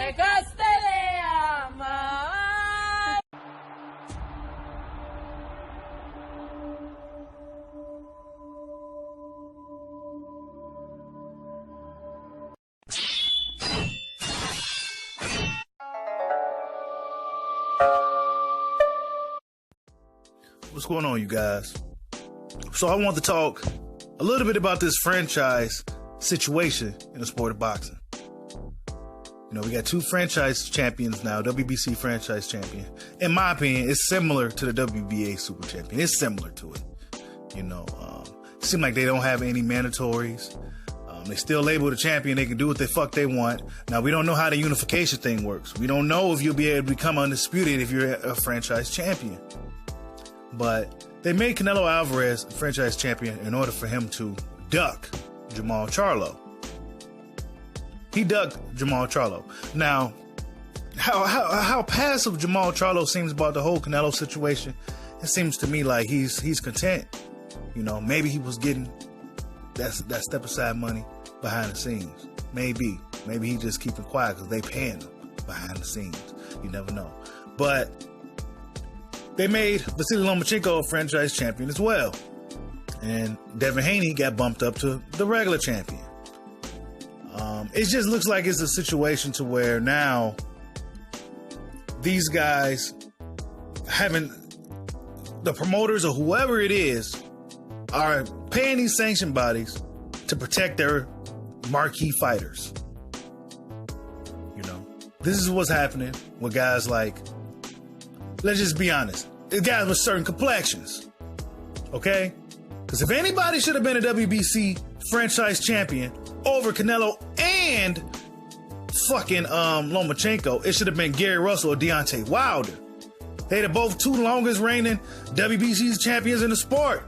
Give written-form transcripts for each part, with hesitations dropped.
dejaste de amar. What's going on, you guys? So I want to talk a little bit about this franchise situation in the sport of boxing. You know, we got two franchise champions now, WBC franchise champion. In my opinion, it's similar to the WBA super champion. It's similar to it. You know, it seems like they don't have any mandatories. They still label the champion. They can do what the fuck they want. Now, we don't know how the unification thing works. We don't know if you'll be able to become undisputed if you're a franchise champion. But they made Canelo Alvarez a franchise champion in order for him to duck Jermall Charlo. He ducked Jermall Charlo. Now, how passive Jermall Charlo seems about the whole Canelo situation, it seems to me like he's content. You know, maybe he was getting that step aside money behind the scenes. Maybe he just keeping quiet because they paying him behind the scenes. You never know. But they made Vasily Lomachenko a franchise champion as well. And Devin Haney got bumped up to the regular champion. It just looks like it's a situation to where now these guys the promoters or whoever it is are paying these sanction bodies to protect their marquee fighters. You know, this is what's happening with guys like, let's just be honest, guys with certain complexions. Okay? Because if anybody should have been a WBC franchise champion over Canelo and fucking Lomachenko, it should have been Gary Russell or Deontay Wilder. They're both two longest reigning WBC champions in the sport.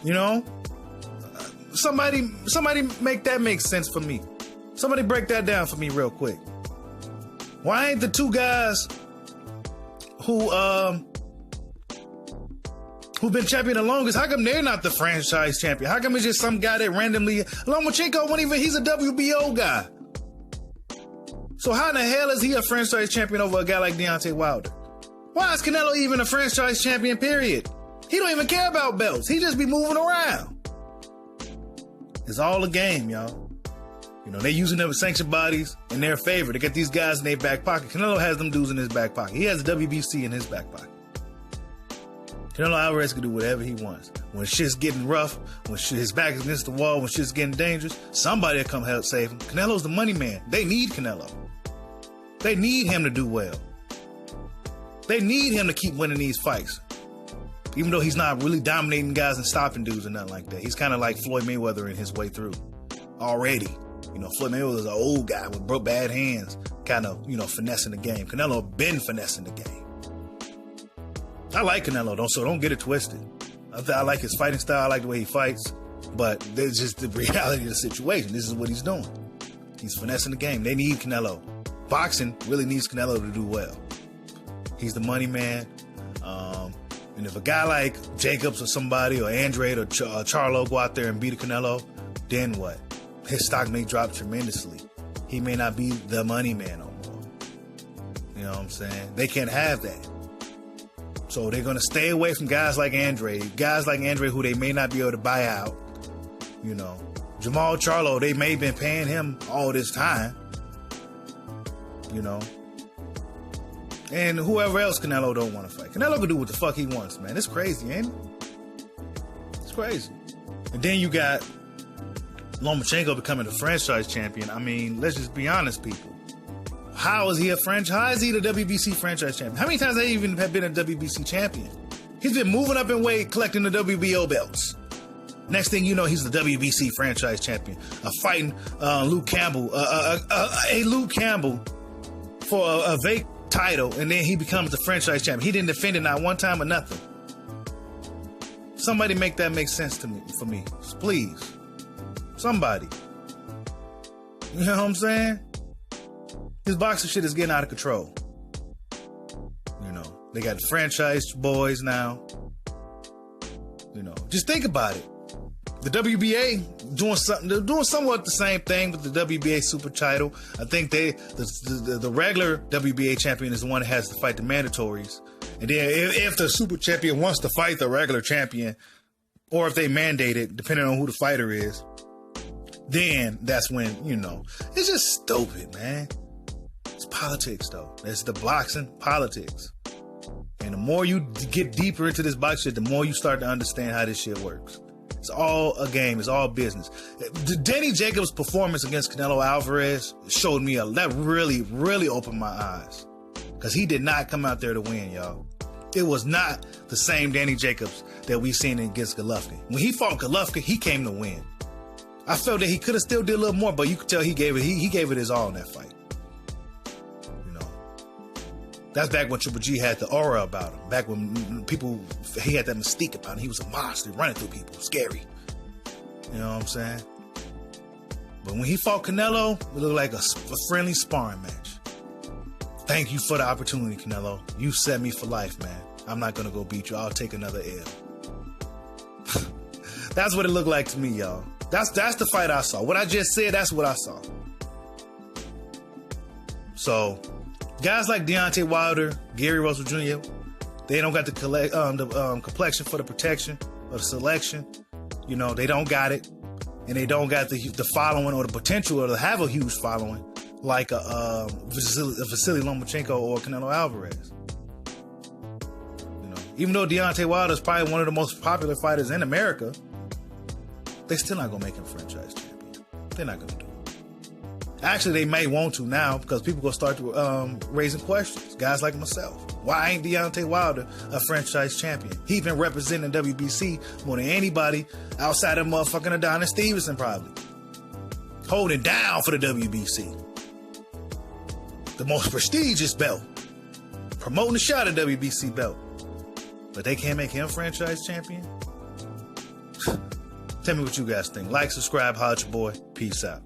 You know? Somebody make that make sense for me. Somebody break that down for me real quick. Why ain't the two guys who've been champion the longest, how come they're not the franchise champion? How come it's just some guy that randomly, Lomachenko, he's a WBO guy. So how in the hell is he a franchise champion over a guy like Deontay Wilder? Why is Canelo even a franchise champion, period? He don't even care about belts. He just be moving around. It's all a game, y'all. You know, they using them sanction bodies in their favor to get these guys in their back pocket. Canelo has them dudes in his back pocket. He has the WBC in his back pocket. Canelo Alvarez can do whatever he wants. When shit's getting rough, when his back is against the wall, when shit's getting dangerous, somebody will come help save him. Canelo's the money man. They need Canelo. They need him to do well. They need him to keep winning these fights. Even though he's not really dominating guys and stopping dudes or nothing like that. He's kind of like Floyd Mayweather in his way through already. You know, Floyd Mayweather's an old guy with bad hands, kind of, you know, finessing the game. Canelo been finessing the game. I like Canelo, so don't get it twisted. I like his fighting style. I like the way he fights. But there's just the reality of the situation. This is what he's doing. He's finessing the game. They need Canelo. Boxing really needs Canelo to do well. He's the money man. And if a guy like Jacobs or somebody or Andrade or Charlo go out there and beat a Canelo, then what? His stock may drop tremendously. He may not be the money man no more. You know what I'm saying? They can't have that. So they're going to stay away from guys like Andrade who they may not be able to buy out. You know, Jermall Charlo, they may have been paying him all this time. You know. And whoever else Canelo don't want to fight. Canelo can do what the fuck he wants, man. It's crazy, ain't it? It's crazy. And then you got Lomachenko becoming the franchise champion. I mean, let's just be honest, people. How is he the WBC franchise champion? How many times has he even been a WBC champion? He's been moving up in weight, collecting the WBO belts. Next thing you know, he's the WBC franchise champion. Fighting Luke Campbell. Luke Campbell for a vacant title, and then he becomes the franchise champion. He didn't defend it not one time or nothing. Somebody make that make sense to me, for me. Please. Somebody. You know what I'm saying? This boxing shit is getting out of control. You know, they got the franchise boys now. You know, just think about it. The WBA doing something. They're doing somewhat the same thing with the WBA super title. I think the regular WBA champion is the one that has to fight the mandatories. And then if the super champion wants to fight the regular champion, or if they mandate it, depending on who the fighter is, then that's when, it's just stupid, man. It's politics, though. It's the boxing politics. And the more you get deeper into this box shit, the more you start to understand how this shit works. It's all a game. It's all business. Danny Jacobs' performance against Canelo Alvarez showed me that really, really opened my eyes. Because he did not come out there to win, y'all. It was not the same Danny Jacobs that we seen against Golovkin. When he fought Golovkin, he came to win. I felt that he could have still did a little more, but you could tell he gave it his all in that fight. That's back when Triple G had the aura about him. Back when he had that mystique about him. He was a monster running through people. Scary. You know what I'm saying? But when he fought Canelo, it looked like a friendly sparring match. Thank you for the opportunity, Canelo. You set me for life, man. I'm not going to go beat you. I'll take another L. That's what it looked like to me, y'all. That's the fight I saw. What I just said, that's what I saw. So, guys like Deontay Wilder, Gary Russell Jr., they don't got the complexion for the protection or the selection. They don't got it. And they don't got the following or the potential to have a huge following like a Vasily Lomachenko or Canelo Alvarez. Even though Deontay Wilder is probably one of the most popular fighters in America, they still not going to make him franchise champion. They're not going to do it. Actually, they may want to now because people going to start raising questions. Guys like myself. Why ain't Deontay Wilder a franchise champion? He been representing WBC more than anybody outside of motherfucking Adonis Stevenson probably. Holding down for the WBC. The most prestigious belt. Promoting the shot at WBC belt. But they can't make him franchise champion? Tell me what you guys think. Like, subscribe, holla at your boy. Peace out.